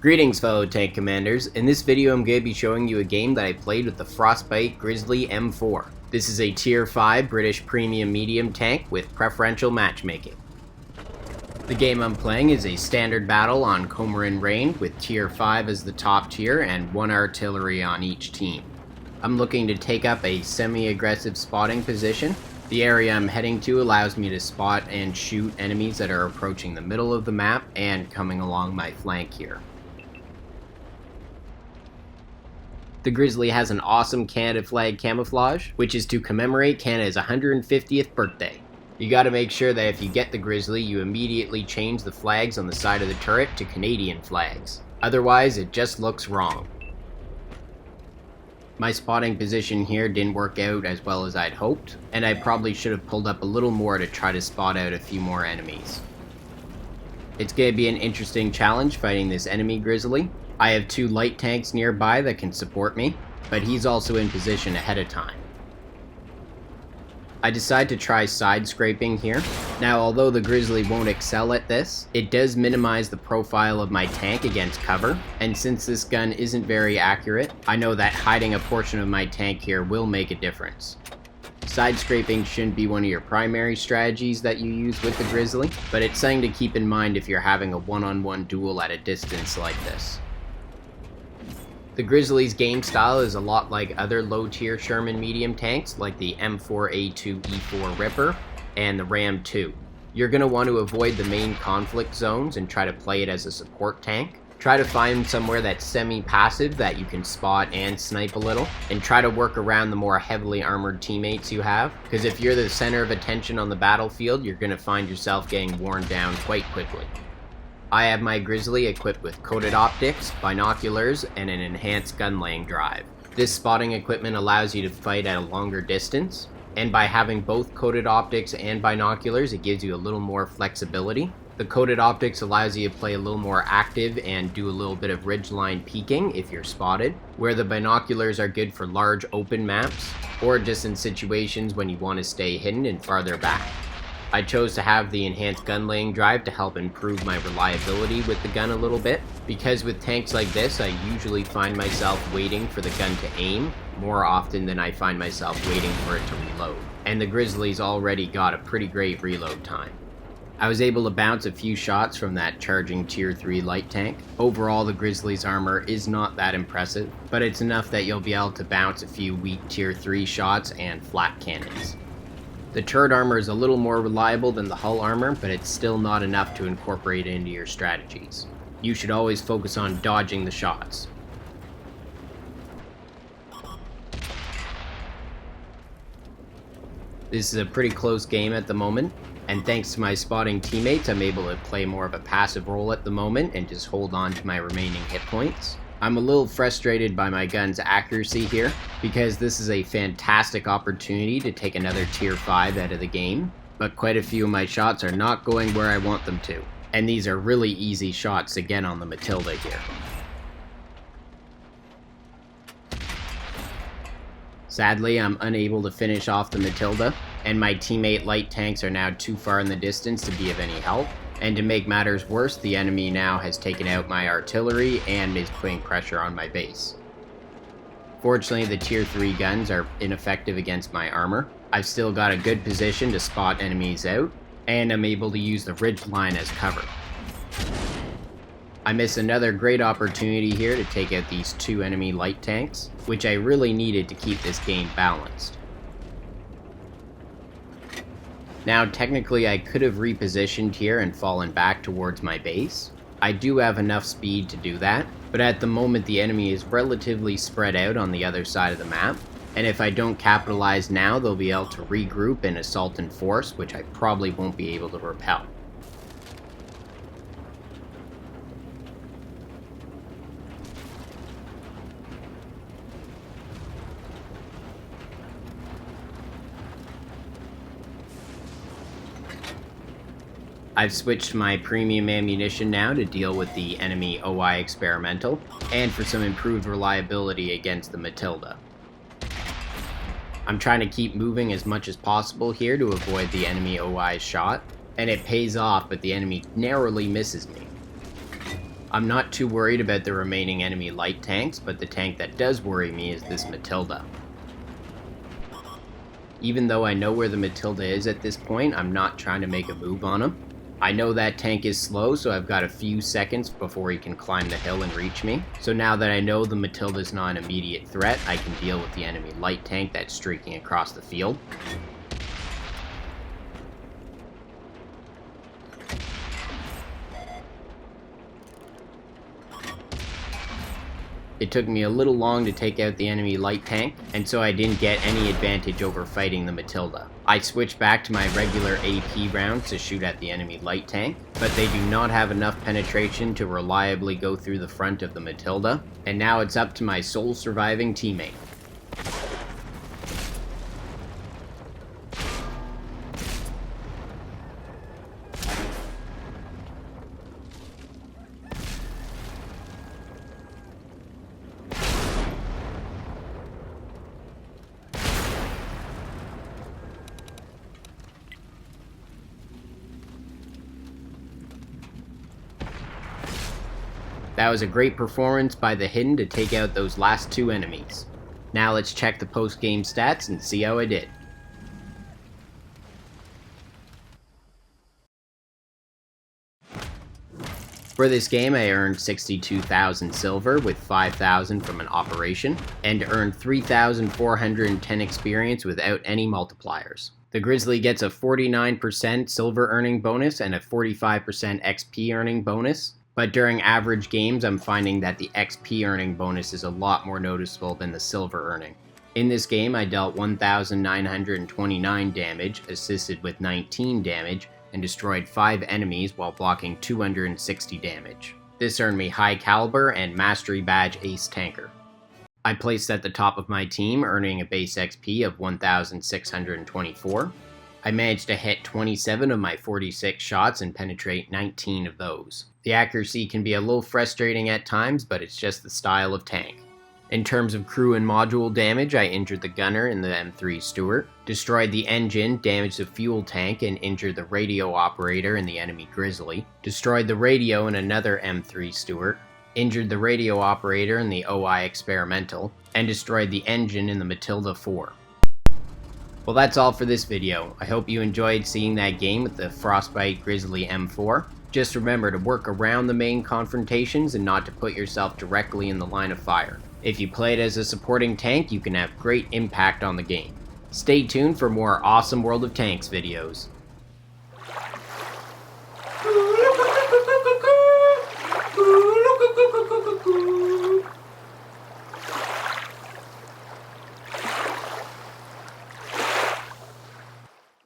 Greetings fellow tank commanders, in this video I'm going to be showing you a game that I played with the Frostbite Grizzly M4. This is a tier 5 British premium medium tank with preferential matchmaking. The game I'm playing is a standard battle on Commemorate range with tier 5 as the top tier and 1 artillery on each team. I'm looking to take up a semi-aggressive spotting position. The area I'm heading to allows me to spot and shoot enemies that are approaching the middle of the map and coming along my flank here. The Grizzly has an awesome Canada flag camouflage, which is to commemorate Canada's 150th birthday. You gotta make sure that if you get the Grizzly, you immediately change the flags on the side of the turret to Canadian flags. Otherwise, it just looks wrong. My spotting position here didn't work out as well as I'd hoped, and I probably should have pulled up a little more to try to spot out a few more enemies. It's gonna be an interesting challenge fighting this enemy Grizzly. I have 2 light tanks nearby that can support me, but he's also in position ahead of time. I decide to try side scraping here. Now, although the Grizzly won't excel at this, it does minimize the profile of my tank against cover, and since this gun isn't very accurate, I know that hiding a portion of my tank here will make a difference. Side scraping shouldn't be one of your primary strategies that you use with the Grizzly, but it's something to keep in mind if you're having a one-on-one duel at a distance like this. The Grizzly's game style is a lot like other low-tier Sherman medium tanks like the M4A2 E4 Ripper and the Ram 2. You're going to want to avoid the main conflict zones and try to play it as a support tank. Try to find somewhere that's semi-passive that you can spot and snipe a little, and try to work around the more heavily armored teammates you have, because if you're the center of attention on the battlefield, you're going to find yourself getting worn down quite quickly. I have my Grizzly equipped with coated optics, binoculars, and an enhanced gun laying drive. This spotting equipment allows you to fight at a longer distance, and by having both coated optics and binoculars, it gives you a little more flexibility. The coated optics allows you to play a little more active and do a little bit of ridgeline peeking if you're spotted, where the binoculars are good for large open maps, or just in situations when you want to stay hidden and farther back. I chose to have the enhanced gun laying drive to help improve my reliability with the gun a little bit, because with tanks like this I usually find myself waiting for the gun to aim more often than I find myself waiting for it to reload, and the Grizzly's already got a pretty great reload time. I was able to bounce a few shots from that charging tier 3 light tank. Overall, the Grizzly's armor is not that impressive, but it's enough that you'll be able to bounce a few weak tier 3 shots and flat cannons. The turret armor is a little more reliable than the hull armor, but it's still not enough to incorporate into your strategies. You should always focus on dodging the shots. This is a pretty close game at the moment, and thanks to my spotting teammates, I'm able to play more of a passive role at the moment and just hold on to my remaining hit points. I'm a little frustrated by my gun's accuracy here, because this is a fantastic opportunity to take another tier 5 out of the game, but quite a few of my shots are not going where I want them to, and these are really easy shots to get on the Matilda here. Sadly, I'm unable to finish off the Matilda, and my teammate light tanks are now too far in the distance to be of any help. And to make matters worse, the enemy now has taken out my artillery and is putting pressure on my base. Fortunately, the tier 3 guns are ineffective against my armor. I've still got a good position to spot enemies out, and I'm able to use the ridge line as cover. I miss another great opportunity here to take out these 2 enemy light tanks, which I really needed to keep this game balanced. Now, technically I could have repositioned here and fallen back towards my base. I do have enough speed to do that, but at the moment the enemy is relatively spread out on the other side of the map, and if I don't capitalize now, they'll be able to regroup and assault in force, which I probably won't be able to repel. I've switched my premium ammunition now to deal with the enemy OI experimental, and for some improved reliability against the Matilda. I'm trying to keep moving as much as possible here to avoid the enemy OI shot, and it pays off, but the enemy narrowly misses me. I'm not too worried about the remaining enemy light tanks, but the tank that does worry me is this Matilda. Even though I know where the Matilda is at this point, I'm not trying to make a move on him. I know that tank is slow, so I've got a few seconds before he can climb the hill and reach me. So now that I know the Matilda's not an immediate threat, I can deal with the enemy light tank that's streaking across the field. It took me a little long to take out the enemy light tank, and so I didn't get any advantage over fighting the Matilda. I switched back to my regular AP rounds to shoot at the enemy light tank, but they do not have enough penetration to reliably go through the front of the Matilda, and now it's up to my sole surviving teammate. That was a great performance by the Hidden to take out those last two enemies. Now let's check the post-game stats and see how I did. For this game, I earned 62,000 silver with 5,000 from an operation, and earned 3,410 experience without any multipliers. The Grizzly gets a 49% silver earning bonus and a 45% XP earning bonus, but during average games I'm finding that the XP earning bonus is a lot more noticeable than the silver earning. In this game I dealt 1,929 damage, assisted with 19 damage, and destroyed 5 enemies while blocking 260 damage. This earned me High Caliber and Mastery Badge Ace Tanker. I placed at the top of my team, earning a base XP of 1,624. I managed to hit 27 of my 46 shots and penetrate 19 of those. The accuracy can be a little frustrating at times, but it's just the style of tank. In terms of crew and module damage, I injured the gunner in the M3 Stuart, destroyed the engine, damaged the fuel tank, and injured the radio operator in the enemy Grizzly, destroyed the radio in another M3 Stuart, injured the radio operator in the OI Experimental, and destroyed the engine in the Matilda 4. Well, that's all for this video. I hope you enjoyed seeing that game with the Frostbite Grizzly M4. Just remember to work around the main confrontations and not to put yourself directly in the line of fire. If you play it as a supporting tank, you can have great impact on the game. Stay tuned for more awesome World of Tanks videos.